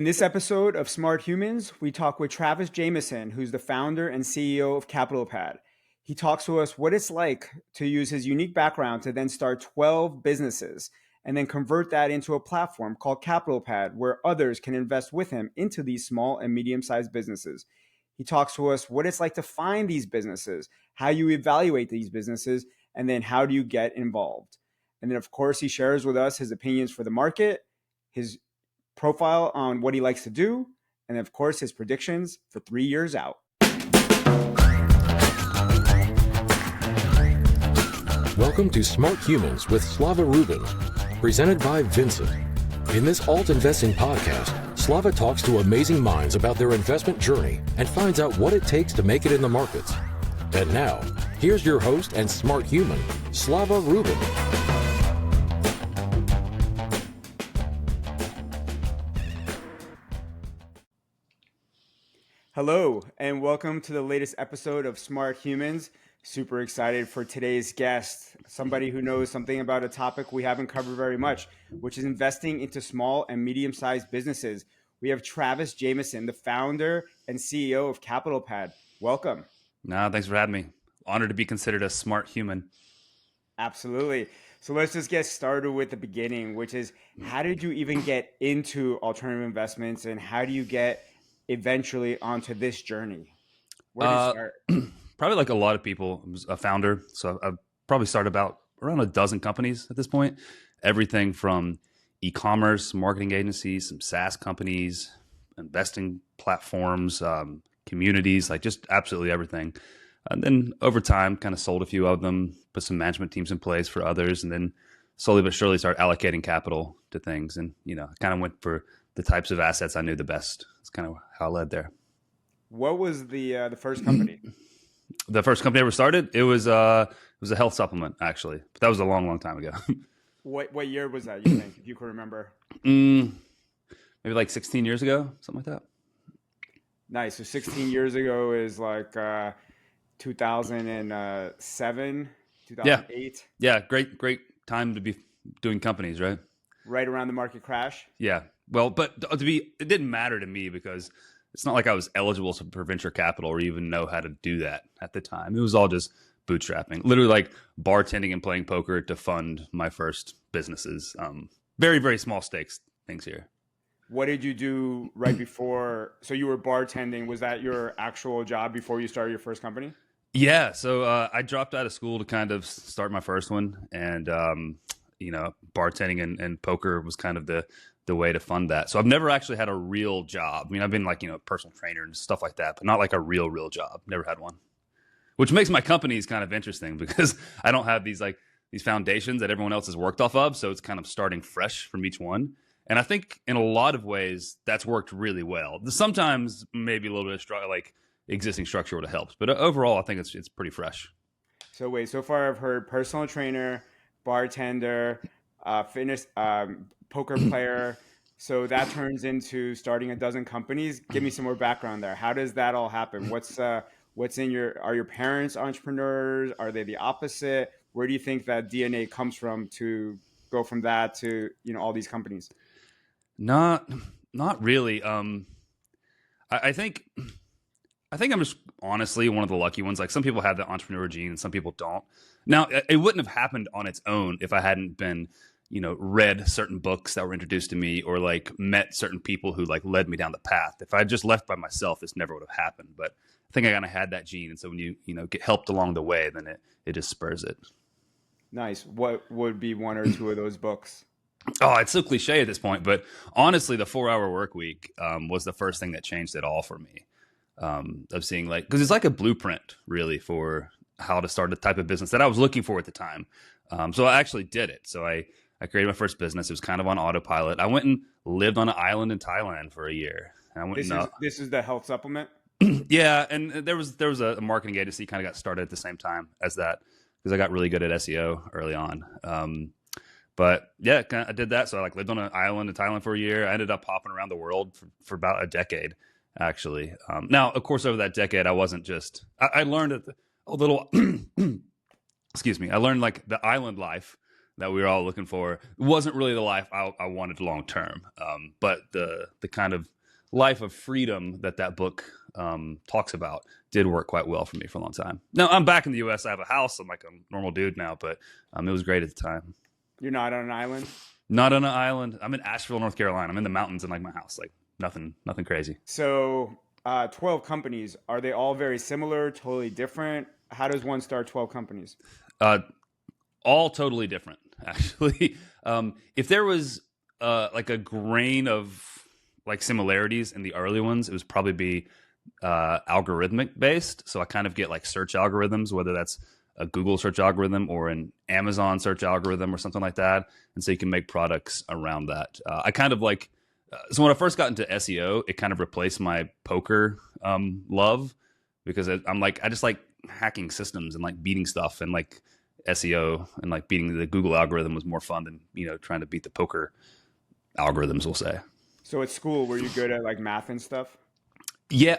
In this episode of Smart Humans, we talk with Travis Jamison, who's the founder and CEO of CapitalPad. He talks to us what it's like to use his unique background to then start 12 businesses and then convert that into a platform called CapitalPad where others can invest with him into these small and medium-sized businesses. He talks to us what it's like to find these businesses, how you evaluate these businesses, and then how do you get involved. And then, of course, he shares with us his opinions for the market, his profile on what he likes to do, and of course, his predictions for 3 years out. Welcome to Smart Humans with Slava Rubin, presented by Vincent. In this alt investing podcast, Slava talks to amazing minds about their investment journey and finds out what it takes to make it in the markets. And now, here's your host and smart human, Slava Rubin. Hello, and welcome to the latest episode of Smart Humans. Super excited for today's guest, somebody who knows something about a topic we haven't covered very much, which is investing into small and medium-sized businesses. We have Travis Jamison, the founder and CEO of CapitalPad. Welcome. No, thanks for having me. Honored to be considered a smart human. Absolutely. So let's just get started with the beginning, which is how did you even get into alternative investments and how do you get eventually onto this journey? Where did you start? Probably like a lot of people, I was a founder. So I've probably started about around a dozen companies at this point. Everything from e-commerce, marketing agencies, some SaaS companies, investing platforms, communities, like just absolutely everything. And then over time, kind of sold a few of them, put some management teams in place for others, and then slowly but surely start allocating capital to things. And, I kind of went for the types of assets I knew the best. That's kind of how I led there. What was the first company? The first company I ever started, it was a health supplement, actually. But that was a long, long time ago. What year was that, you think, if you could remember? Maybe like 16 years ago, something like that. Nice. So 16 years ago is like 2007, 2008? Yeah, great time to be doing companies, right? Right around the market crash? Yeah. Well, but it didn't matter to me because it's not like I was eligible for venture capital or even know how to do that at the time. It was all just bootstrapping, literally like bartending and playing poker to fund my first businesses. Very, very small stakes things here. What did you do right before? So you were bartending. Was that your actual job before you started your first company? Yeah. So I dropped out of school to kind of start my first one. And, bartending and poker was kind of the way to fund that. So I've never actually had a real job. I mean, I've been like, personal trainer and stuff like that, but not like a real job. Never had one, which makes my companies kind of interesting because I don't have these foundations that everyone else has worked off of. So it's kind of starting fresh from each one. And I think in a lot of ways that's worked really well. Sometimes maybe a little bit of existing structure would have helped, but overall I think it's pretty fresh. So wait, so far I've heard personal trainer, bartender, fitness, poker player. So that turns into starting a dozen companies. Give me some more background there. How does that all happen? What's in are your parents entrepreneurs? Are they the opposite? Where do you think that DNA comes from to go from that to, all these companies? Not really. I think I'm just honestly one of the lucky ones. Like some people have the entrepreneur gene and some people don't. Now, it wouldn't have happened on its own if I hadn't been, read certain books that were introduced to me or like met certain people who like led me down the path. If I had just left by myself, this never would have happened. But I think I kind of had that gene. And so when you get helped along the way, then it just spurs it. Nice. What would be one or two of those books? Oh, it's so cliche at this point, but honestly, the 4-hour work week was the first thing that changed it all for me. Of seeing because it's like a blueprint really for how to start the type of business that I was looking for at the time. So I actually did it. So I created my first business. It was kind of on autopilot. I went and lived on an island in Thailand for a year. And This is the health supplement? Yeah. And there was a marketing agency kind of got started at the same time as that because I got really good at SEO early on. But yeah, I did that. So I lived on an island in Thailand for a year. I ended up hopping around the world for about a decade, actually. Now, of course, over that decade, I wasn't just, I learned a little, excuse me, I learned the island life that we were all looking for wasn't really the life I wanted long term. But the kind of life of freedom that book talks about did work quite well for me for a long time. Now I'm back in the U.S. I have a house. I'm like a normal dude now, but it was great at the time. You're not on an island? Not on an island. I'm in Asheville, North Carolina. I'm in the mountains in like my house. Like nothing crazy. So 12 companies, are they all very similar, totally different? How does one start 12 companies? All totally different, actually. If there was like a grain of like similarities in the early ones, it was probably be algorithmic based. So I kind of get like search algorithms, whether that's a Google search algorithm or an Amazon search algorithm or something like that. And so you can make products around that. I kind of like, so when I first got into SEO, it kind of replaced my poker love, because I just like hacking systems and like beating stuff, and like SEO and like beating the Google algorithm was more fun than, trying to beat the poker algorithms, we'll say. So at school, were you good at like math and stuff? Yeah.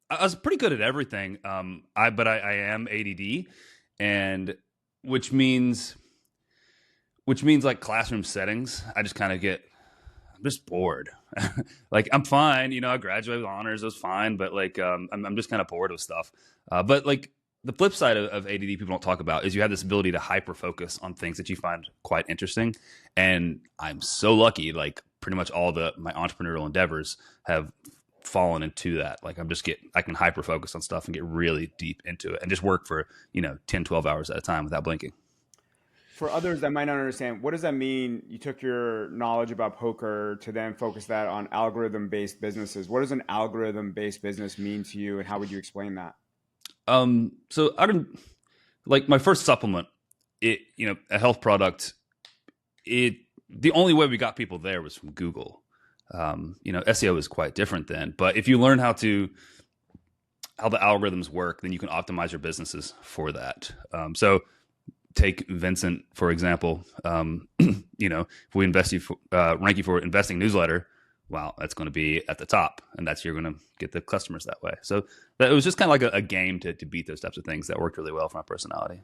I was pretty good at everything. But I am ADD, and which means like classroom settings, I just kind of I'm just bored. Like I'm fine, I graduated with honors, it was fine, but like I'm just kind of bored with stuff. But like the flip side of ADD people don't talk about is you have this ability to hyper focus on things that you find quite interesting. And I'm so lucky, like pretty much all my entrepreneurial endeavors have fallen into that. Like I can hyper focus on stuff and get really deep into it and just work for, 10, 12 hours at a time without blinking. For others that might not understand, what does that mean? You took your knowledge about poker to then focus that on algorithm-based businesses. What does an algorithm-based business mean to you, and how would you explain that? So I don't like my first supplement, a health product. The only way we got people there was from Google. SEO is quite different then, but if you learn how the algorithms work, then you can optimize your businesses for that. So take Vincent, for example. If we rank you for investing newsletter, wow, that's going to be at the top, and you're going to get the customers that way. So it was just kind of like a game to beat those types of things that worked really well for my personality.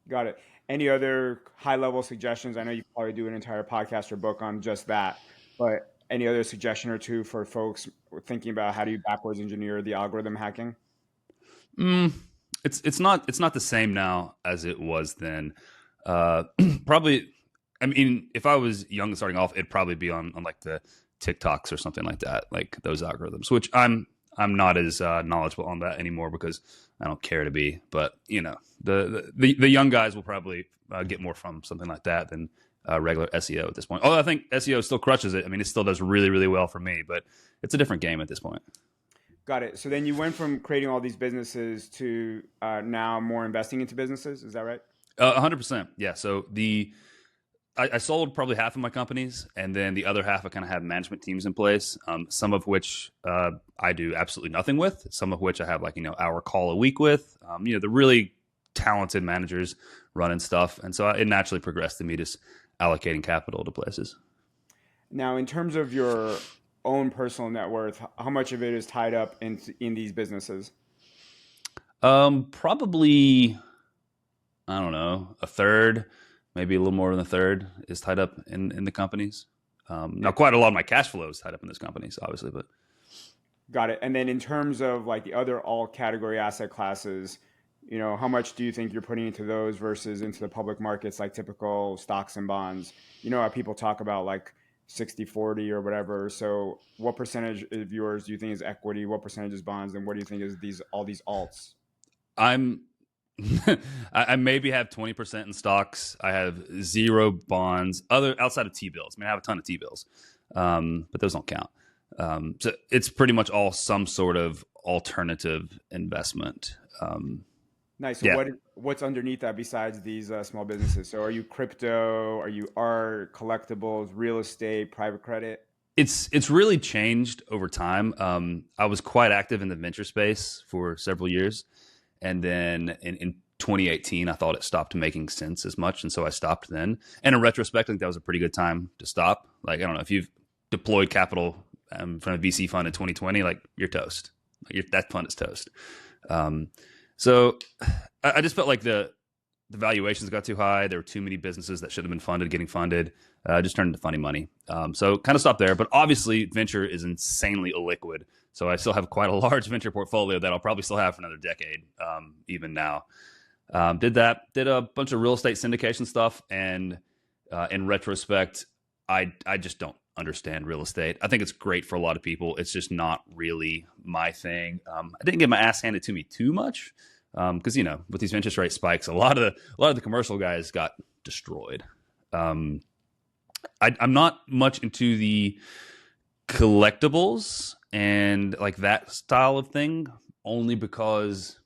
Got it. Any other high-level suggestions? I know you probably do an entire podcast or book on just that, but any other suggestion or two for folks thinking about how do you backwards engineer the algorithm hacking? It's not the same now as it was then. Probably, I mean, if I was young and starting off, it'd probably be on like the TikToks or something like that, like those algorithms, which I'm not as knowledgeable on that anymore because I don't care to be. But the young guys will probably get more from something like that than regular SEO at this point. Although I think SEO still crushes it. I mean, it still does really, really well for me, but it's a different game at this point. Got it. So then you went from creating all these businesses to now more investing into businesses. Is that right? 100%. Yeah. So I sold probably half of my companies, and then the other half I kind of have management teams in place, some of which I do absolutely nothing with, some of which I have like, hour call a week with, the really talented managers running stuff. And so it naturally progressed to me just allocating capital to places. Now, in terms of your own personal net worth, how much of it is tied up in these businesses? Probably, I don't know, a third, maybe a little more than a third is tied up in the companies. Now, quite a lot of my cash flow is tied up in those companies, obviously, but. Got it. And then in terms of like the other all category asset classes, how much do you think you're putting into those versus into the public markets, like typical stocks and bonds? How people talk about like 60-40 or whatever. So what percentage of yours do you think is equity? What percentage is bonds? And what do you think is all these alts? I maybe have 20% in stocks. I have 0 bonds outside of T-bills. I mean, I have a ton of T-bills, but those don't count. So it's pretty much all some sort of alternative investment. Nice. So yeah. What's underneath that besides these small businesses? So are you crypto? Are you art, collectibles, real estate, private credit? It's really changed over time. I was quite active in the venture space for several years. And then in 2018, I thought it stopped making sense as much. And so I stopped then. And in retrospect, I think that was a pretty good time to stop. Like, I don't know, if you've deployed capital from a VC fund in 2020, like you're toast. Like that fund is toast. So I just felt like the the valuations got too high. There were too many businesses that should have been funded getting funded. Just turned into funny money. So kind of stopped there. But obviously, venture is insanely illiquid. So I still have quite a large venture portfolio that I'll probably still have for another decade, even now. Did a bunch of real estate syndication stuff. And in retrospect, I just don't understand real estate. I think it's great for a lot of people. It's just not really my thing. I didn't get my ass handed to me too much. Because with these interest rate spikes, a lot of the commercial guys got destroyed. I'm not much into the collectibles and like that style of thing, only because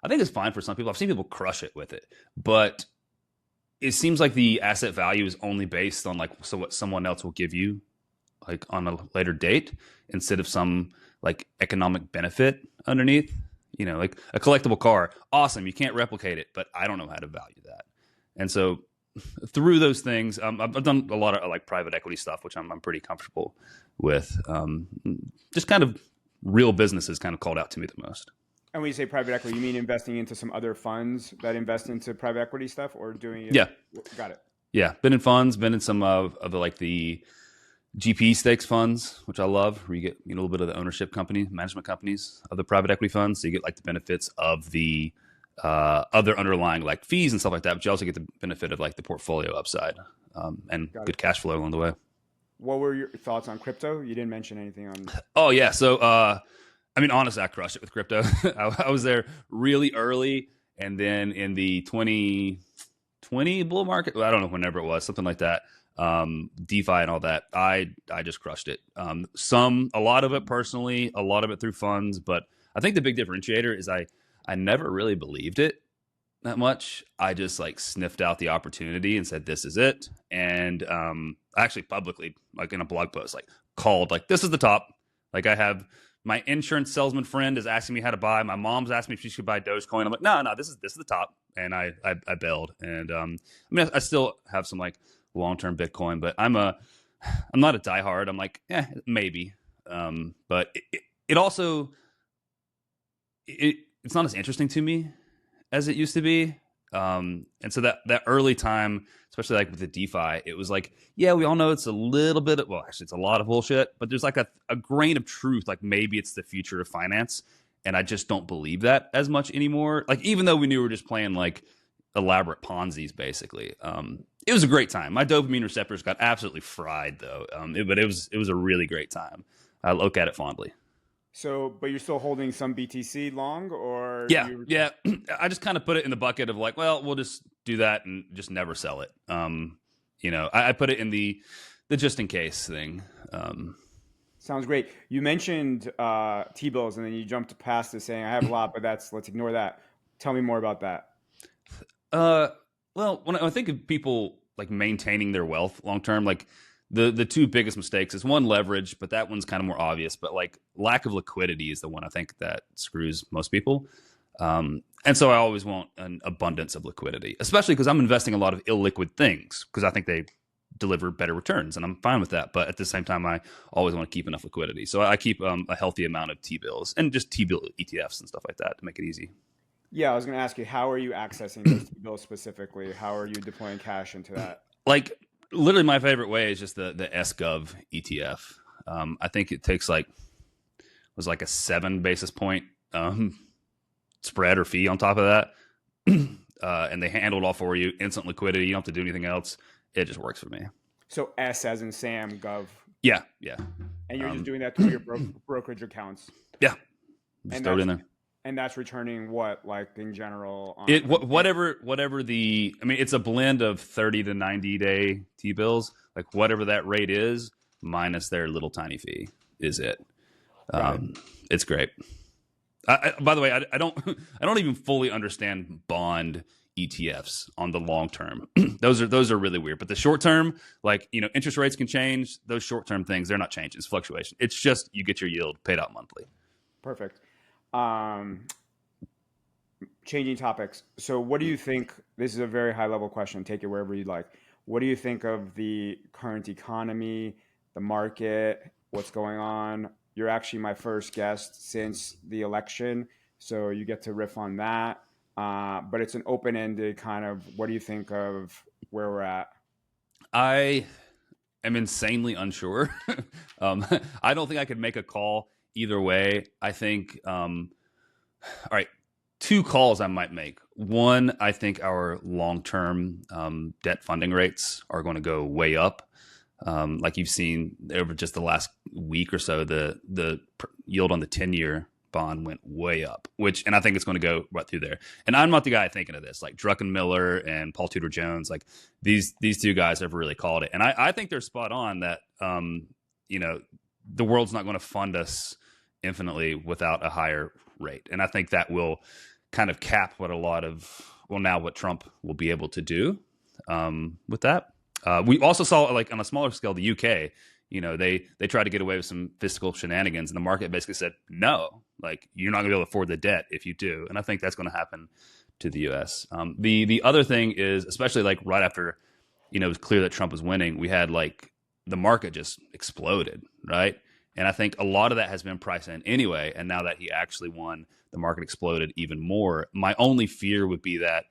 I think it's fine for some people. I've seen people crush it with it, but it seems like the asset value is only based on what someone else will give you, like on a later date, instead of some like economic benefit underneath. Like a collectible car, awesome. You can't replicate it, but I don't know how to value that. And so through those things, I've done a lot of like private equity stuff, which I'm pretty comfortable with. Just kind of real businesses kind of called out to me the most. And when you say private equity, you mean investing into some other funds that invest into private equity stuff, or doing it? Yeah. Got it. Yeah. Been in funds, been in some of the GP stakes funds, which I love, where you get a little bit of the ownership management companies of the private equity funds. So you get like the benefits of the other underlying like fees and stuff like that, but you also get the benefit of like the portfolio upside and good cash flow along the way. What were your thoughts on crypto? You didn't mention anything on. Oh yeah. So, honestly, I crushed it with crypto. I was there really early, and then in the 2020 bull market, I don't know, whenever it was, something like that. DeFi and all that, I just crushed it. A lot of it personally, a lot of it through funds, but I think the big differentiator is I never really believed it that much. I just like sniffed out the opportunity and said, this is it. And I actually publicly, like in a blog post, like called like, this is the top. Like I have my insurance salesman friend is asking me how to buy. My mom's asked me if she should buy Dogecoin. I'm like, no, this is the top. And I bailed. And I still have some like long-term Bitcoin, but I'm not a diehard. I'm like, maybe. But it also, it's not as interesting to me as it used to be. And so that early time, especially like with the DeFi, it was like, yeah, we all know it's a little bit actually it's a lot of bullshit, but there's like a grain of truth. Like maybe it's the future of finance. And I just don't believe that as much anymore. Like, even though we knew we were just playing like elaborate Ponzi's basically. It was a great time. My dopamine receptors got absolutely fried though. But it was a really great time. I look at it fondly. So, but you're still holding some BTC long, or? Yeah. I just kind of put it in the bucket of like, well, we'll just do that and just never sell it. I put it in the just in case thing. Sounds great. You mentioned T-bills, and then you jumped past it saying I have a lot, but let's ignore that. Tell me more about that. Well, when I think of people like maintaining their wealth long term, like the two biggest mistakes is one, leverage, but that one's kind of more obvious. But like lack of liquidity is the one I think that screws most people. And so I always want an abundance of liquidity, especially because I'm investing a lot of illiquid things because I think they deliver better returns, and I'm fine with that. But at the same time, I always want to keep enough liquidity. So I keep a healthy amount of T-bills and just T-bill ETFs and stuff like that to make it easy. Yeah, I was going to ask you, how are you accessing those T-bills specifically? How are you deploying cash into that? Like literally my favorite way is just the SGov ETF. I think it takes was a 7 basis point spread or fee on top of that. And they handle it all for you. Instant liquidity. You don't have to do anything else. It just works for me. So S as in Sam, Gov. Yeah. And you're just doing that through your brokerage accounts. Yeah. Just throw it in there. And that's returning what, like in general? Whatever it's a blend of 30 to 90 day T-bills. Like whatever that rate is, minus their little tiny fee is it. It's great. By the way, I don't even fully understand bond ETFs on the long term. those are really weird. But the short term, interest rates can change. Those short term things, they're not changing. It's fluctuation. It's just you get your yield paid out monthly. Perfect. Changing topics. So what do you think, this is a very high level question, take it wherever you'd like. What do you think of the current economy, the market, what's going on? You're actually my first guest since the election, so you get to riff on that. but it's an open-ended kind of, what do you think of where we're at? I am insanely unsure. um, I don't think I could make a call either way. I think, all right, two calls I might make. One, I think our long-term debt funding rates are going to go way up. Like you've seen over just the last week or so, the yield on the 10-year bond went way up, and I think it's going to go right through there. And I'm not the guy thinking of this. Like Druckenmiller and Paul Tudor Jones, like these two guys have really called it, and I think they're spot on that the world's not going to fund us infinitely without a higher rate, and I think that will kind of cap what what Trump will be able to do with that. We also saw, like on a smaller scale, the UK. They tried to get away with some fiscal shenanigans, and the market basically said, no, like you're not going to be able to afford the debt if you do. And I think that's going to happen to the U.S. The other thing is, especially like right after, it was clear that Trump was winning, we had like the market just exploded, right? And I think a lot of that has been priced in anyway. And now that he actually won, the market exploded even more. My only fear would be that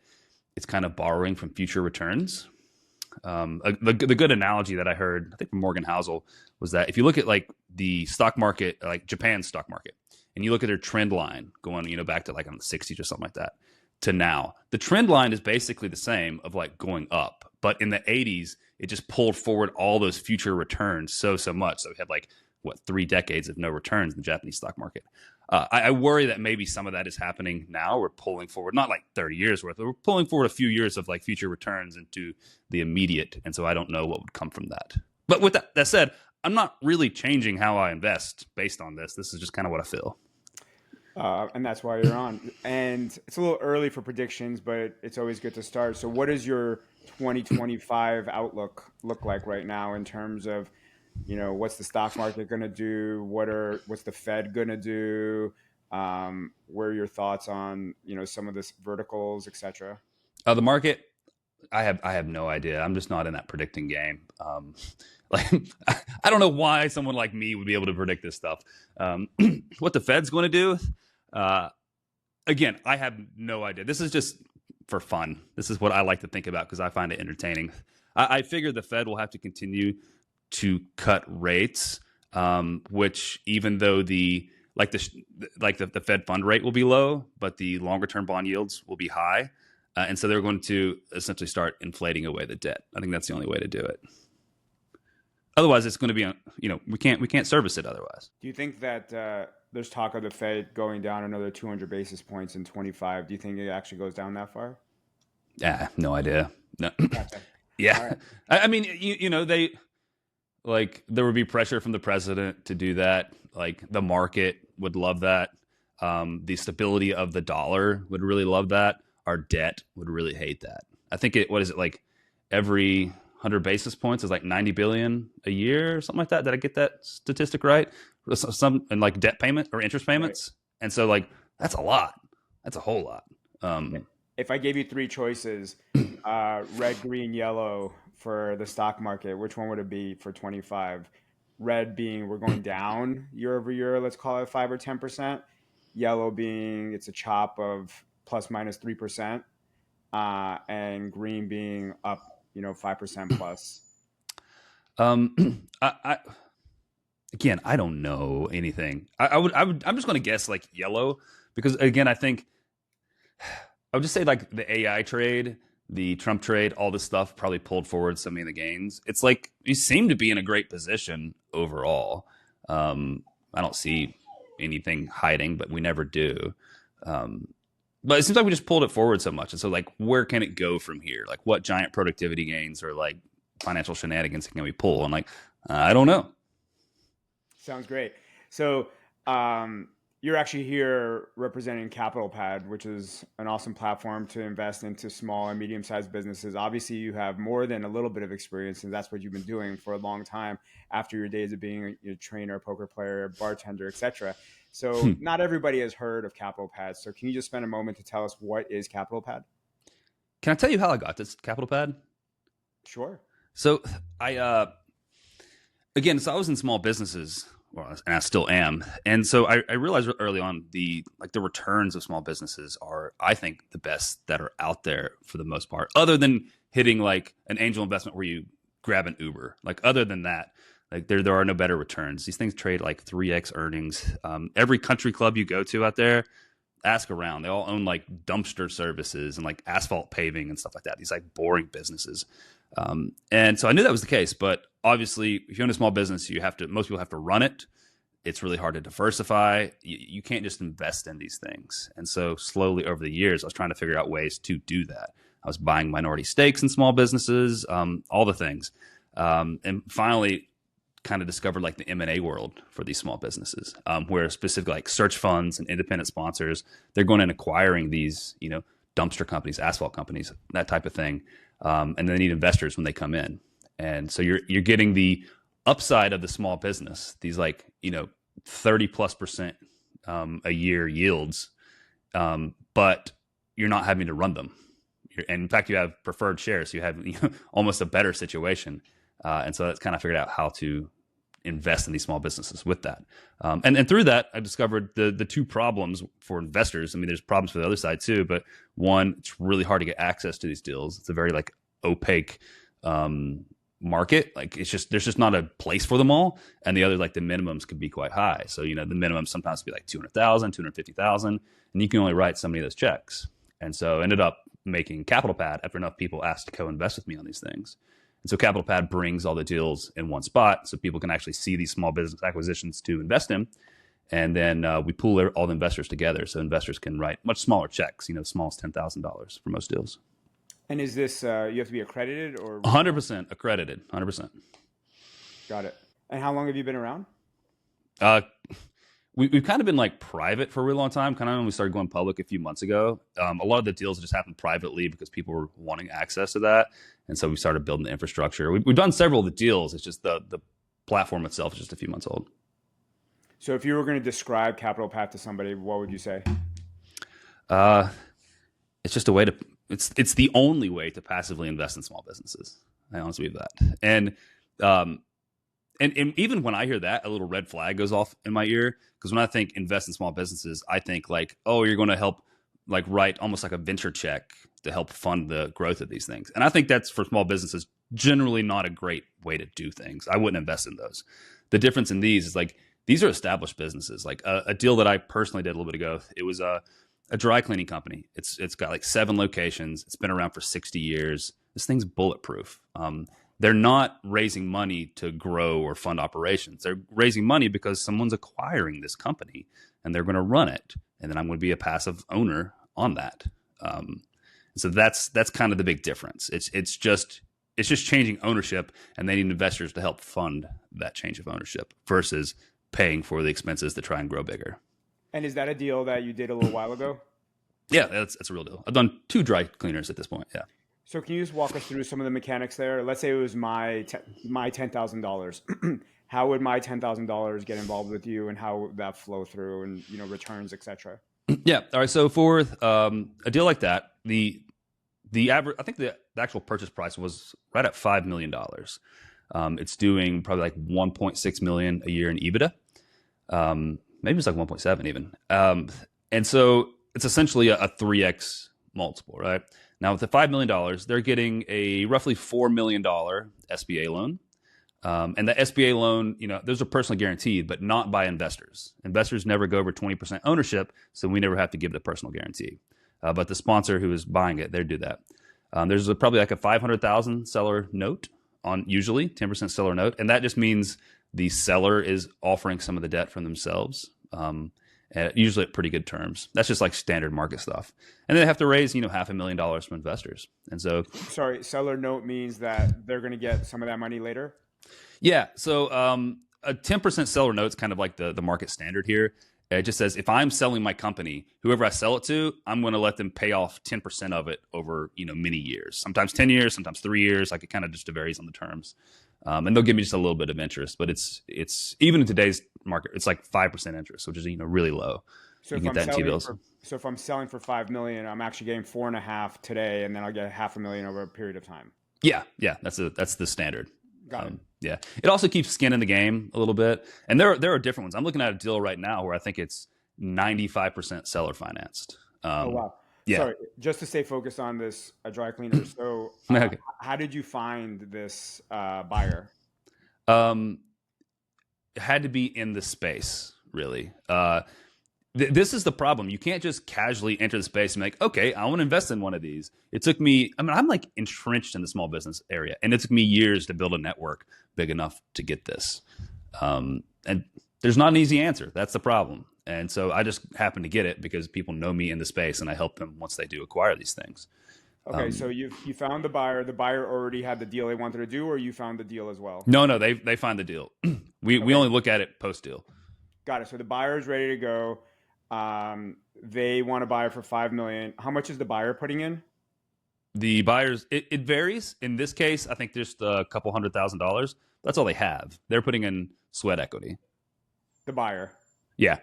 it's kind of borrowing from future returns. The good analogy that I heard, I think from Morgan Housel, was that if you look at like the stock market, like Japan's stock market, and you look at their trend line going, back to like on the 60s or something like that to now, the trend line is basically the same of like going up. But in the 80s, it just pulled forward all those future returns so much. So we had like, 3 decades of no returns in the Japanese stock market. I worry that maybe some of that is happening now. We're pulling forward, not like 30 years worth, but we're pulling forward a few years of like future returns into the immediate. And so I don't know what would come from that. But with that said, I'm not really changing how I invest based on this. This is just kind of what I feel. And that's why you're on. And it's a little early for predictions, but it's always good to start. So what does your 2025 outlook look like right now in terms of, what's the stock market going to do? What's the Fed going to do? What are your thoughts on, some of this verticals, et cetera? The market, I have no idea. I'm just not in that predicting game. Like, I don't know why someone like me would be able to predict this stuff. What the Fed's going to do? Again, I have no idea. This is just for fun. This is what I like to think about because I find it entertaining. I figure the Fed will have to continue to cut rates, which even though the Fed fund rate will be low, but the longer term bond yields will be high. And so they're going to essentially start inflating away the debt. I think that's the only way to do it. Otherwise, it's going to be, we can't service it otherwise. Do you think that there's talk of the Fed going down another 200 basis points in 25? Do you think it actually goes down that far? Yeah, no idea. No. Gotcha. Yeah. Right. I mean, they like there would be pressure from the president to do that. Like the market would love that. The stability of the dollar would really love that. Our debt would really hate that. I think like every 100 basis points is like 90 billion a year or something like that. Did I get that statistic right? Some and like debt payment or interest payments. Right. And so like, that's a lot. That's a whole lot. If I gave you 3 choices, red, green, yellow for the stock market, which one would it be for 25? Red being we're going down year over year, let's call it 5 or 10%. Yellow being it's a chop of plus minus 3%, and green being up, 5% plus. Again, I don't know anything. I'm just going to guess like yellow because again, I think I would just say like the AI trade, the Trump trade, all this stuff probably pulled forward some of the gains. It's like you seem to be in a great position overall. I don't see anything hiding, but we never do. But it seems like we just pulled it forward so much. And so like, where can it go from here? Like what giant productivity gains or like financial shenanigans can we pull? And like, I don't know. Sounds great. So you're actually here representing CapitalPad, which is an awesome platform to invest into small and medium-sized businesses. Obviously, you have more than a little bit of experience, and that's what you've been doing for a long time after your days of being a trainer, poker player, bartender, etc. So not everybody has heard of CapitalPad. So can you just spend a moment to tell us what is CapitalPad? Can I tell you how I got this CapitalPad? Sure. So I was in small businesses well, and I still am. And so I realized early on the returns of small businesses are, I think, the best that are out there for the most part, other than hitting like an angel investment where you grab an Uber. Like other than that, like there are no better returns. These things trade like 3x earnings. Every country club you go to out there, ask around. They all own like dumpster services and like asphalt paving and stuff like that. These like boring businesses. And so I knew that was the case, but obviously if you own a small business, most people have to run it. It's really hard to diversify. You can't just invest in these things. And so slowly over the years, I was trying to figure out ways to do that. I was buying minority stakes in small businesses, all the things. And finally kind of discovered like the M&A world for these small businesses, where specifically like search funds and independent sponsors, they're going and acquiring these, dumpster companies, asphalt companies, that type of thing. And they need investors when they come in. And so you're getting the upside of the small business, these 30+% a year yields, but you're not having to run them. And in fact, you have preferred shares. So you have almost a better situation. And so that's kind of figured out how to invest in these small businesses with that. And through that, I discovered the two problems for investors. I mean, there's problems for the other side too, but one, it's really hard to get access to these deals. It's a very like opaque market. Like there's just not a place for them all. And the other, like the minimums could be quite high. So, the minimum sometimes be like 200,000, 250,000, and you can only write so many of those checks. And so I ended up making CapitalPad after enough people asked to co-invest with me on these things. And so CapitalPad brings all the deals in one spot so people can actually see these small business acquisitions to invest in. And then we pool all the investors together so investors can write much smaller checks, as small as $10,000 for most deals. And is this, you have to be accredited or? 100% accredited, 100%. Got it. And how long have you been around? We've kind of been like private for a really long time, kind of when we started going public a few months ago. A lot of the deals just happened privately because people were wanting access to that. And so we started building the infrastructure. We've done several of the deals. It's just the platform itself is just a few months old. So if you were going to describe CapitalPad to somebody, what would you say? It's just a way to, it's the only way to passively invest in small businesses. I honestly believe that. And even when I hear that, a little red flag goes off in my ear. Because when I think invest in small businesses, I think like, oh, you're going to help like write almost like a venture check to help fund the growth of these things. And I think that's for small businesses generally not a great way to do things. I wouldn't invest in those. The difference in these is like, these are established businesses. Like a deal that I personally did a little bit ago, it was a dry cleaning company. It's got like 7 locations. It's been around for 60 years. This thing's bulletproof. They're not raising money to grow or fund operations. They're raising money because someone's acquiring this company and they're going to run it. And then I'm going to be a passive owner on that. So that's kind of the big difference. It's just changing ownership, and they need investors to help fund that change of ownership versus paying for the expenses to try and grow bigger. And is that a deal that you did a little while ago? Yeah, that's a real deal. I've done 2 dry cleaners at this point. Yeah. So can you just walk us through some of the mechanics there? Let's say it was my $10,000. How would my $10,000 get involved with you, and how would that flow through, and returns, etc.? Yeah. All right. So for a deal like that, the average, I think the actual purchase price was right at $5 million. It's doing probably like 1.6 million a year in EBITDA. Maybe it's like 1.7 even. And so it's essentially a 3x multiple, right? Now with the $5 million, they're getting a roughly $4 million SBA loan. And the SBA loan, those are personally guaranteed, but not by investors. Investors never go over 20% ownership, so we never have to give the personal guarantee. But the sponsor who is buying it, they do that. There's probably like a 500,000 seller note on usually 10% seller note. And that just means the seller is offering some of the debt from themselves, usually at pretty good terms. That's just like standard market stuff. And they have to raise, $500,000 from investors. And so, sorry, seller note means that they're going to get some of that money later? Yeah. So a 10% seller note is kind of like the market standard here. It just says if I'm selling my company, whoever I sell it to, I'm going to let them pay off 10% of it over many years. Sometimes 10 years, sometimes 3 years. Like it kind of just varies on the terms. And they'll give me just a little bit of interest, but it's even in today's market, it's like 5% interest, which is really low. So if I'm selling for $5 million, I'm actually getting 4.5 today, and then I'll get $500,000 over a period of time. Yeah, that's the standard. Got it. Yeah, it also keeps skin in the game a little bit, and there are different ones. I'm looking at a deal right now where I think it's 95% seller financed. Oh wow. Yeah. Sorry, just to stay focused on this dry cleaner. So, Okay. how did you find this buyer? Um, it had to be in the space, really. This is the problem. You can't just casually enter the space and be like, okay, I want to invest in one of these. It took me, I mean, I'm like entrenched in the small business area, and it took me years to build a network big enough to get this. And there's not an easy answer. That's the problem. And so I just happened to get it because people know me in the space, and I help them once they do acquire these things. Okay, so you found the buyer. The buyer already had the deal they wanted to do, or you found the deal as well? No, they find the deal. We only look at it post deal. Got it. So the buyer is ready to go. They want to buy it for 5 million. How much is the buyer putting in? The buyers, it varies. In this case, I think just a couple $100,000. That's all they have. They're putting in sweat equity. The buyer. Yeah.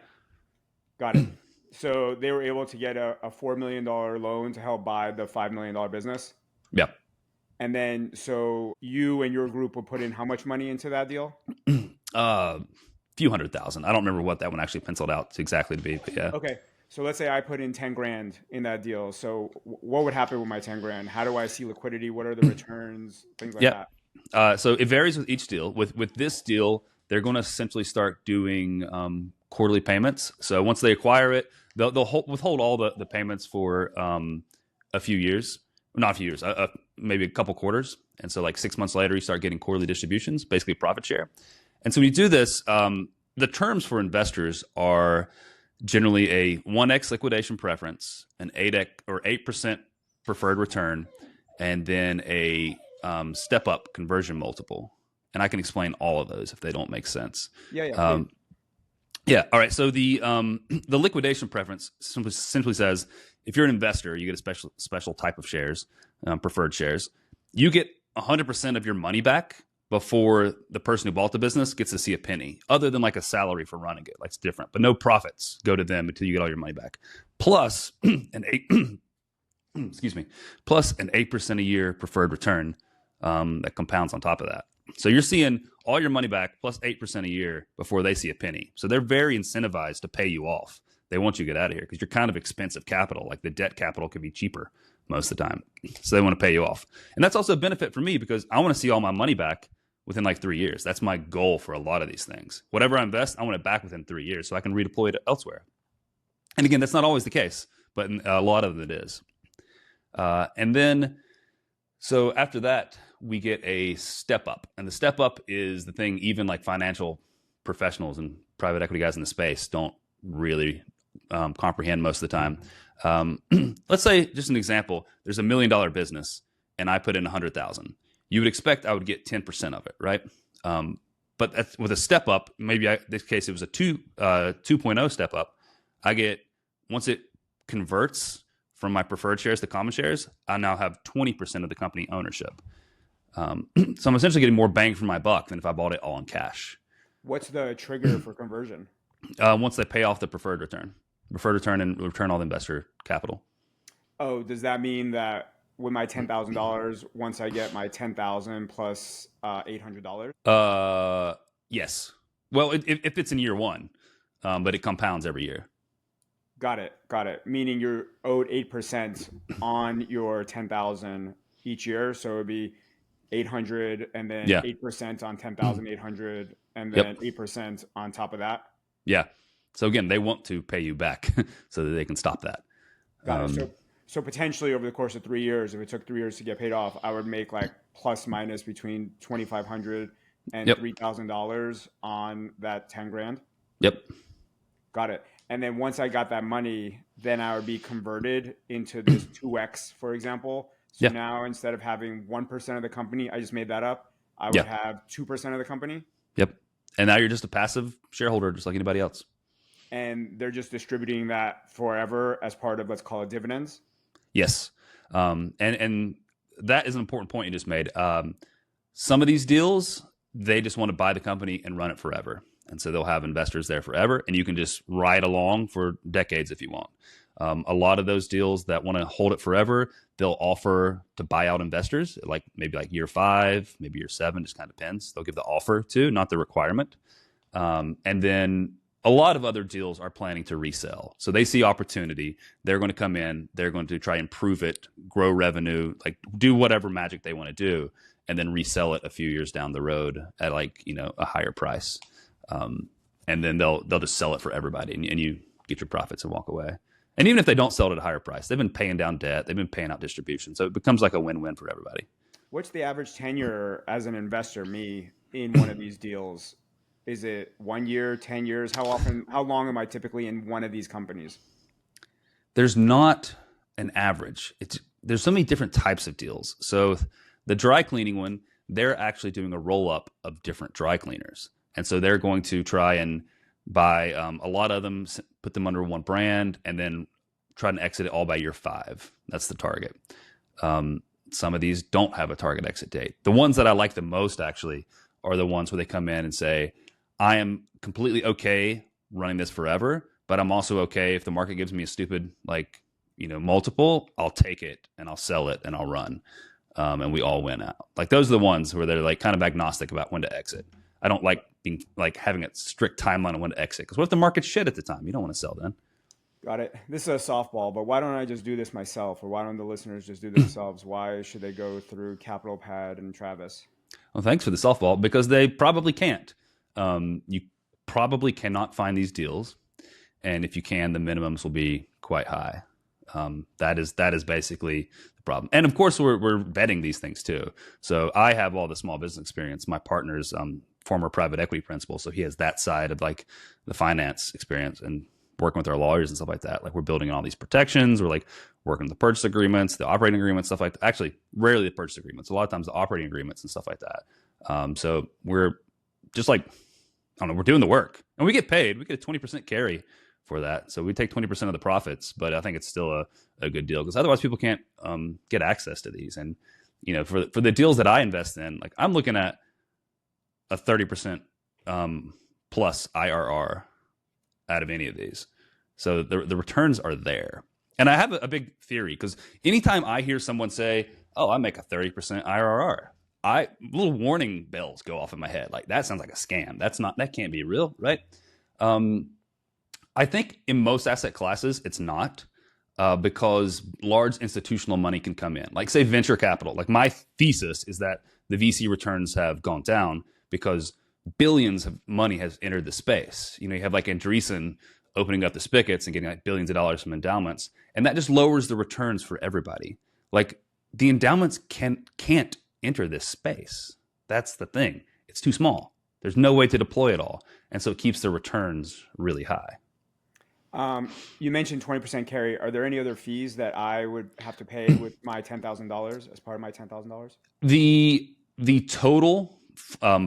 Got it. So they were able to get a $4 million loan to help buy the $5 million business. Yeah. And then, so you and your group will put in how much money into that deal? Few $100,000. I don't remember what that one actually penciled out to exactly to be, but yeah. Okay. So let's say I put in 10 grand in that deal. So what would happen with my 10 grand? How do I see liquidity? What are the returns? Things like that. So it varies with each deal. With this deal, they're going to essentially start doing quarterly payments. So once they acquire it, they'll withhold all the payments for a few years. Not a few years, maybe a couple quarters. And so like 6 months later, you start getting quarterly distributions, basically profit share. And so when you do this, the terms for investors are generally a 1x liquidation preference, an 8% preferred return, and then a step-up conversion multiple. And I can explain all of those if they don't make sense. Yeah. Yeah. All right. So the liquidation preference simply says if you're an investor, you get a special type of shares, preferred shares. You get 100% of your money back before the person who bought the business gets to see a penny, other than like a salary for running it. Like it's different, but no profits go to them until you get all your money back. Plus plus an 8% a year preferred return that compounds on top of that. So you're seeing all your money back plus 8% a year before they see a penny. So they're very incentivized to pay you off. They want you to get out of here because you're kind of expensive capital. Like the debt capital could be cheaper most of the time. So they want to pay you off. And that's also a benefit for me because I want to see all my money back within like 3 years. That's my goal for a lot of these things. Whatever I invest, I want it back within 3 years so I can redeploy it elsewhere. And again, that's not always the case, but a lot of it is. And then, so after that, we get a step up. And the step up is the thing even like financial professionals and private equity guys in the space don't really comprehend most of the time. Let's say, just an example, there's $1 million business and I put in 100,000. You would expect I would get 10% of it, right? But with a step up, maybe this case it was a 2.0 step up. I get, once it converts from my preferred shares to common shares, I now have 20% of the company ownership. So I'm essentially getting more bang for my buck than if I bought it all in cash. What's the trigger for conversion? Once they pay off the preferred return and return all the investor capital. Oh, does that mean that with my $10,000, once I get my 10,000 plus $800? Yes. Well, if it's in year one, but it compounds every year. Got it. Meaning you're owed 8% on your 10,000 each year. So it would be 800 and then 8% on 10,800 and then 8% on top of that. Yeah. So again, they want to pay you back so that they can stop that. Got it. So potentially over the course of 3 years, if it took 3 years to get paid off, I would make like plus minus between $2,500 and $3,000 on that 10 grand. Yep. Got it. And then once I got that money, then I would be converted into this 2x, for example. So now instead of having 1% of the company, I just made that up, I would have 2% of the company. Yep. And now you're just a passive shareholder, just like anybody else. And they're just distributing that forever as part of, let's call it dividends. Yes. And that is an important point you just made. Some of these deals, they just want to buy the company and run it forever. And so they'll have investors there forever, and you can just ride along for decades if you want. A lot of those deals that want to hold it forever, they'll offer to buy out investors, like maybe like year 5, maybe year 7, just kind of depends. They'll give the offer to, not the requirement. And then a lot of other deals are planning to resell. So they see opportunity. They're going to come in. They're going to try and improve it, grow revenue, like do whatever magic they want to do, and then resell it a few years down the road at like, a higher price. And then they'll just sell it for everybody, and you get your profits and walk away. And even if they don't sell it at a higher price, they've been paying down debt. They've been paying out distribution. So it becomes like a win-win for everybody. What's the average tenure as an investor, me, in one of these deals? Is it 1 year, 10 years? How long am I typically in one of these companies? There's not an average. There's so many different types of deals. So the dry cleaning one, they're actually doing a roll-up of different dry cleaners. And so they're going to try and buy a lot of them, put them under one brand, and then try and exit it all by year 5. That's the target. Some of these don't have a target exit date. The ones that I like the most actually are the ones where they come in and say, I am completely okay running this forever, but I'm also okay if the market gives me a stupid, multiple, I'll take it and I'll sell it and I'll run. And we all win out. Like those are the ones where they're like kind of agnostic about when to exit. I don't like being like having a strict timeline on when to exit, because what if the market's shit at the time? You don't want to sell then. Got it. This is a softball, but why don't I just do this myself? Or why don't the listeners just do this themselves? Why should they go through CapitalPad and Travis? Well, thanks for the softball, because they probably can't. You probably cannot find these deals. And if you can, the minimums will be quite high. That is basically the problem. And of course, we're vetting these things too. So I have all the small business experience. My partner's former private equity principal, so he has that side of like the finance experience and working with our lawyers and stuff like that. Like we're building all these protections. We're like working on the purchase agreements, the operating agreements, stuff like that. Actually, rarely the purchase agreements. A lot of times the operating agreements and stuff like that. So we're just like, I don't know, we're doing the work, and we get paid. We get a 20% carry for that. So we take 20% of the profits, but I think it's still a good deal, because otherwise people can't get access to these. And, for the deals that I invest in, like I'm looking at a 30% plus IRR out of any of these. So the returns are there. And I have a big theory, because anytime I hear someone say, oh, I make a 30% IRR, little warning bells go off in my head. Like that sounds like a scam. That can't be real, right? I think in most asset classes, it's not, because large institutional money can come in. Like say venture capital. Like my thesis is that the VC returns have gone down because billions of money has entered the space. You have like Andreessen opening up the spigots and getting like billions of dollars from endowments. And that just lowers the returns for everybody. Like the endowments can't enter this space. That's the thing. It's too small. There's no way to deploy it all. And so it keeps the returns really high. You mentioned 20% carry. Are there any other fees that I would have to pay with my $10,000 as part of my $10,000? The total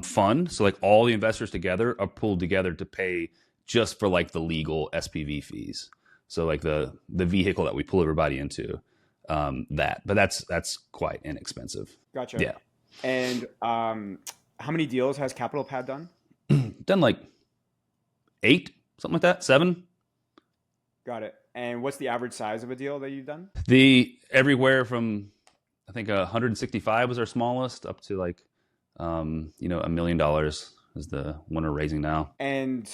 fund, so like all the investors together are pulled together to pay just for like the legal SPV fees. So like the vehicle that we pull everybody into, but that's quite inexpensive. Gotcha. Yeah. And how many deals has CapitalPad done? Done like 8, something like that, 7. Got it. And what's the average size of a deal that you've done? Everywhere from, I think 165 was our smallest, up to like, $1 million is the one we're raising now. And,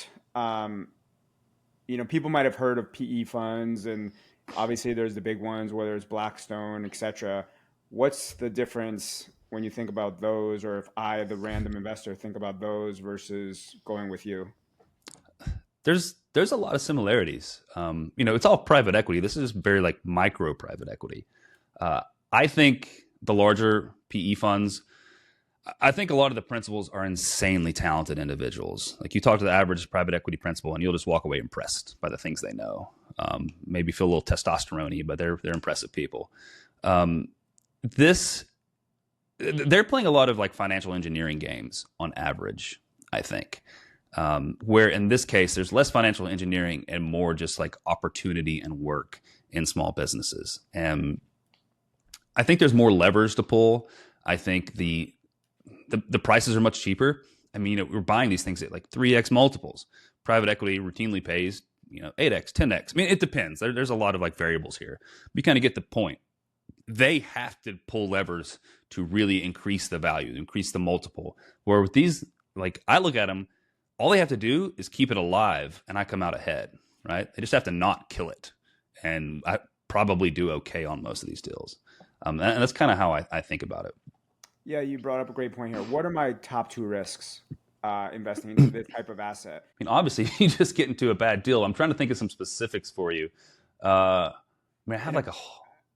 people might have heard of PE funds, and obviously there's the big ones, whether it's Blackstone, et cetera. What's the difference when you think about those, or if I, the random investor, think about those versus going with you? There's a lot of similarities. It's all private equity. This is very like micro private equity. I think the larger PE funds, I think a lot of the principals are insanely talented individuals. Like you talk to the average private equity principal and you'll just walk away impressed by the things they know. Maybe feel a little testosterone-y, but they're impressive people. They're playing a lot of like financial engineering games on average, I think. Where in this case, there's less financial engineering and more just like opportunity and work in small businesses. And I think there's more levers to pull. I think the prices are much cheaper. I mean, we're buying these things at like 3x multiples. Private equity routinely pays 8x, 10x. I mean, it depends. There's a lot of like variables here. You kind of get the point. They have to pull levers to really increase the value, increase the multiple. Where with these, like I look at them, all they have to do is keep it alive, and I come out ahead. Right? They just have to not kill it, and I probably do okay on most of these deals. And that's kind of how I think about it. Yeah, you brought up a great point here. What are my top two risks investing into this type of asset? I mean, obviously, you just get into a bad deal. I'm trying to think of some specifics for you. I have like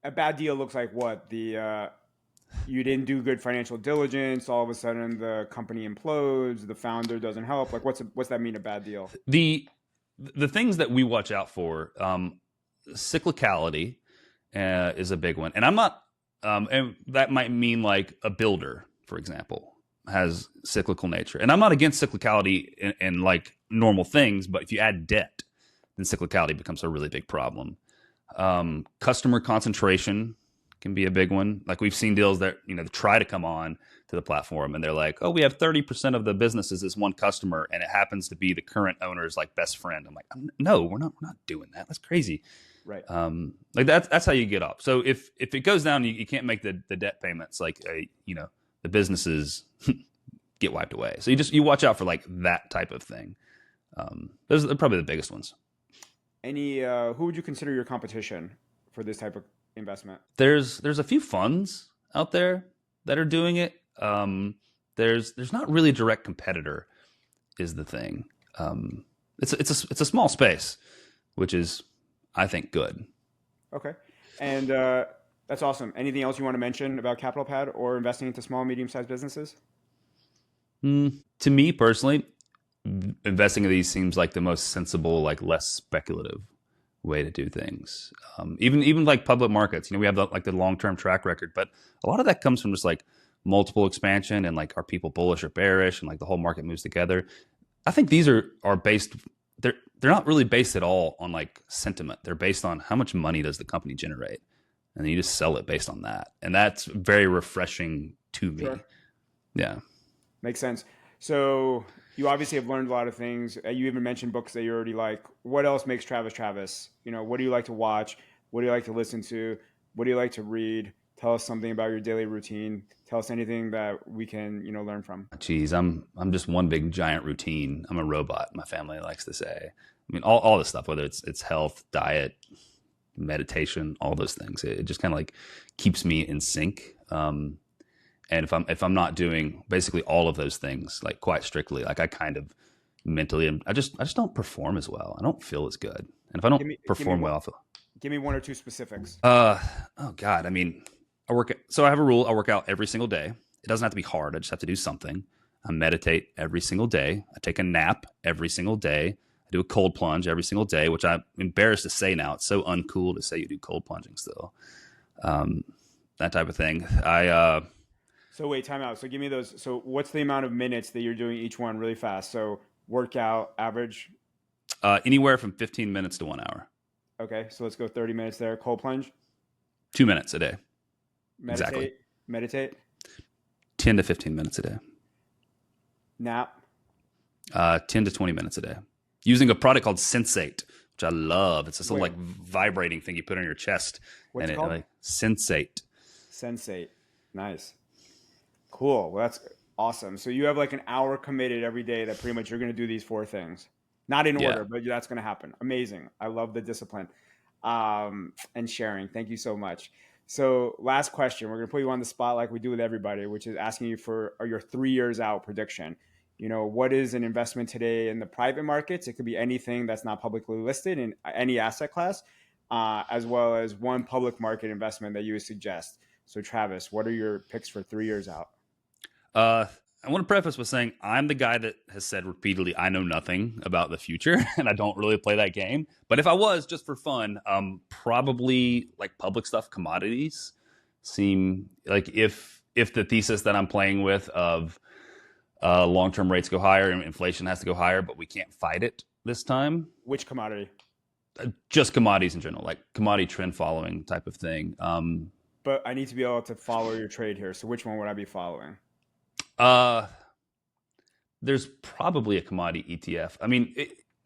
a bad deal looks like what? You didn't do good financial diligence. All of a sudden, the company implodes. The founder doesn't help. Like, what's that mean? A bad deal? The things that we watch out for, cyclicality is a big one, and I'm not. And that might mean like a builder, for example, has cyclical nature. And I'm not against cyclicality in like normal things, but if you add debt, then cyclicality becomes a really big problem. Customer concentration can be a big one. Like we've seen deals that, try to come on to the platform and they're like, oh, we have 30% of the business is this one customer, and it happens to be the current owner's like best friend. I'm like, no, we're not doing that. That's crazy. Right. Like that's how you get up. So if it goes down, you can't make the debt payments. Like the businesses get wiped away. So you watch out for like that type of thing. Those are probably the biggest ones. Who would you consider your competition for this type of investment? There's a few funds out there that are doing it. There's not really a direct competitor, is the thing. It's a small space, which is, I think, good. Okay. And that's awesome. Anything else you want to mention about CapitalPad or investing into small and medium-sized businesses? To me personally, investing in these seems like the most sensible, like less speculative way to do things. Even like public markets, we have the long-term track record, but a lot of that comes from just like multiple expansion and like, are people bullish or bearish, and like the whole market moves together. I think these are based. They're not really based at all on like sentiment. They're based on how much money does the company generate, and then you just sell it based on that. And that's very refreshing to me. Sure. Yeah. Makes sense. So you obviously have learned a lot of things. You even mentioned books that you already like. What else makes Travis Travis? What do you like to watch? What do you like to listen to? What do you like to read? Tell us something about your daily routine. Tell us anything that we can, learn from. Geez, I'm just one big giant routine. I'm a robot, my family likes to say. I mean, all this stuff, whether it's health, diet, meditation, all those things, it just kind of like keeps me in sync. And if I'm not doing basically all of those things, like quite strictly, like I kind of mentally, I just don't perform as well. I don't feel as good. And if I don't perform well, give me one or two specifics. Oh God. I mean, so I have a rule. I work out every single day. It doesn't have to be hard. I just have to do something. I meditate every single day. I take a nap every single day. I do a cold plunge every single day, which I'm embarrassed to say now. It's so uncool to say you do cold plunging still. That type of thing. So wait, time out. So give me those. So what's the amount of minutes that you're doing each one really fast? So workout average? Anywhere from 15 minutes to 1 hour. Okay. So let's go 30 minutes there. Cold plunge? 2 minutes a day. Meditate? 10 to 15 minutes a day. Nap? 10 to 20 minutes a day. Using a product called Sensate, which I love. It's this little like vibrating thing you put on your chest. What's it called? Like Sensate. Sensate. Nice. Cool. Well, that's awesome. So you have like an hour committed every day that pretty much you're going to do these 4 things. Not in order, but that's going to happen. Amazing. I love the discipline and sharing. Thank you so much. So last question, we're going to put you on the spot like we do with everybody, which is asking you for your 3 years out prediction. What is an investment today in the private markets? It could be anything that's not publicly listed in any asset class, as well as one public market investment that you would suggest. So Travis, what are your picks for 3 years out? I want to preface with saying I'm the guy that has said repeatedly, I know nothing about the future and I don't really play that game. But if I was just for fun, probably like public stuff, commodities seem like if the thesis that I'm playing with of long-term rates go higher and inflation has to go higher, but we can't fight it this time. Which commodity? Just commodities in general, like commodity trend following type of thing. But I need to be able to follow your trade here. So which one would I be following? There's probably a commodity ETF. I mean,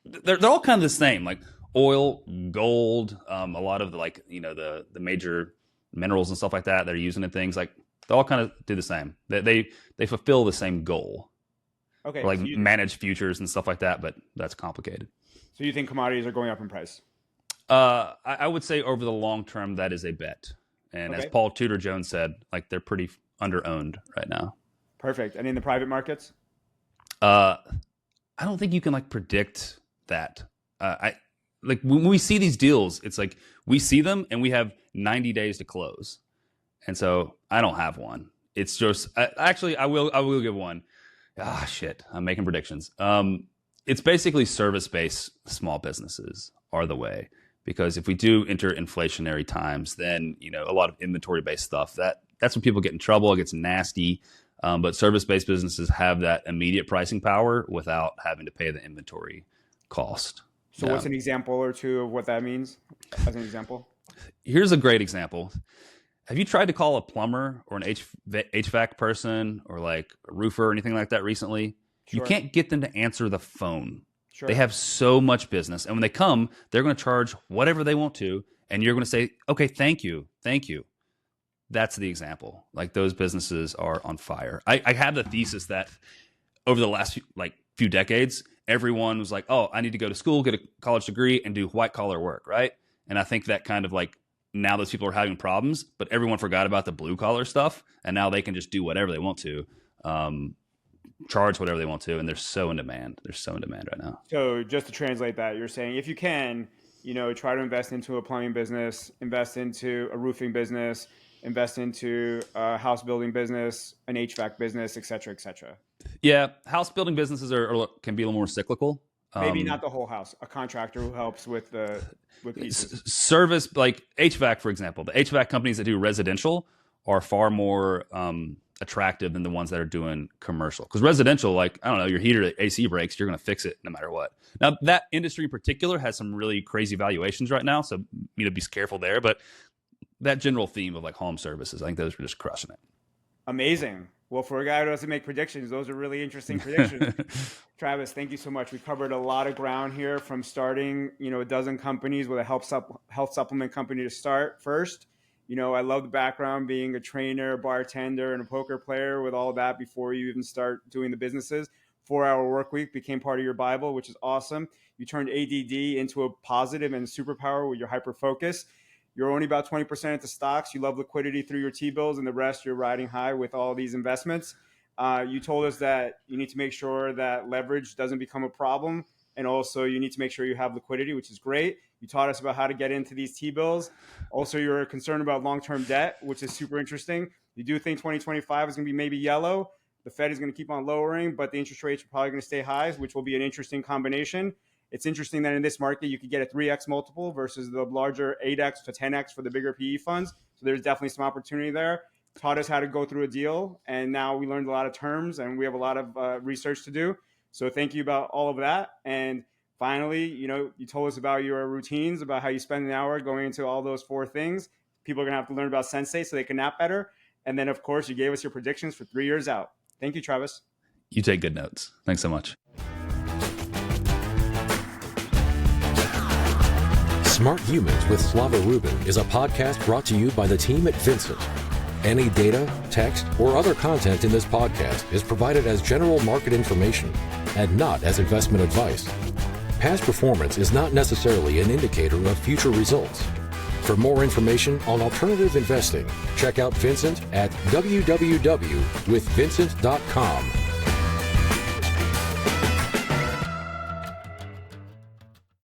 they're all kind of the same. Like oil, gold, a lot of the, like, the major minerals and stuff like that they're using in things, like they all kind of do the same. They fulfill the same goal. Okay. Or like manage futures and stuff like that, but that's complicated. So you think commodities are going up in price? I would say over the long term, that is a bet. And as Paul Tudor Jones said, like, they're pretty under-owned right now. Perfect. And in the private markets? I don't think you can like predict that. Like when we see these deals, it's like we see them and we have 90 days to close. And so I don't have one. It's just actually I will give one. Shit, I'm making predictions. It's basically service-based small businesses are the way, because if we do enter inflationary times, then a lot of inventory-based stuff that's when people get in trouble. It gets nasty. But service-based businesses have that immediate pricing power without having to pay the inventory cost. So what's an example or two of what that means as an example? Here's a great example. Have you tried to call a plumber or an HVAC person or like a roofer or anything like that recently? Sure. You can't get them to answer the phone. Sure. They have so much business. And when they come, they're going to charge whatever they want to. And you're going to say, okay, thank you. Thank you. That's the example. Like, those businesses are on fire. I have the thesis that over the last few decades, everyone was like, oh, I need to go to school, get a college degree, and do white collar work, right? And I think that kind of like now those people are having problems, but everyone forgot about the blue collar stuff, and now they can just do whatever they want to, charge whatever they want to, and they're so in demand. They're so in demand right now. So just to translate that, you're saying if you can, try to invest into a plumbing business, invest into a roofing business, invest into a house building business, an HVAC business, et cetera, et cetera. Yeah, house building businesses can be a little more cyclical. Maybe not the whole house. A contractor who helps with pieces. Service, like HVAC, for example. The HVAC companies that do residential are far more attractive than the ones that are doing commercial. Because residential, like, I don't know, your heater, AC breaks, you're going to fix it no matter what. Now, that industry in particular has some really crazy valuations right now, so be careful there. But that general theme of like home services, I think those are just crushing it. Amazing. Well, for a guy who doesn't make predictions, those are really interesting predictions. Travis, thank you so much. We covered a lot of ground here, from starting, a dozen companies with a health supplement company to start first. I love the background, being a trainer, bartender, and a poker player, with all of that before you even start doing the businesses. 4-hour work week became part of your Bible, which is awesome. You turned ADD into a positive and superpower with your hyper focus. You're only about 20% into stocks. You love liquidity through your T-bills, and the rest you're riding high with all these investments. You told us that you need to make sure that leverage doesn't become a problem, and also you need to make sure you have liquidity, which is great. You taught us about how to get into these T-bills. Also, you're concerned about long-term debt, which is super interesting. You do think 2025 is going to be maybe yellow. The Fed is going to keep on lowering, but the interest rates are probably going to stay high, which will be an interesting combination. It's interesting that in this market, you could get a 3x multiple versus the larger 8x to 10x for the bigger PE funds. So there's definitely some opportunity there. Taught us how to go through a deal, and now we learned a lot of terms, and we have a lot of research to do. So thank you about all of that. And finally, you told us about your routines, about how you spend an hour going into all those 4 things. People are going to have to learn about Sensei so they can nap better. And then, of course, you gave us your predictions for 3 years out. Thank you, Travis. You take good notes. Thanks so much. Smart Humans with Slava Rubin is a podcast brought to you by the team at Vincent. Any data, text, or other content in this podcast is provided as general market information and not as investment advice. Past performance is not necessarily an indicator of future results. For more information on alternative investing, check out Vincent at www.withvincent.com.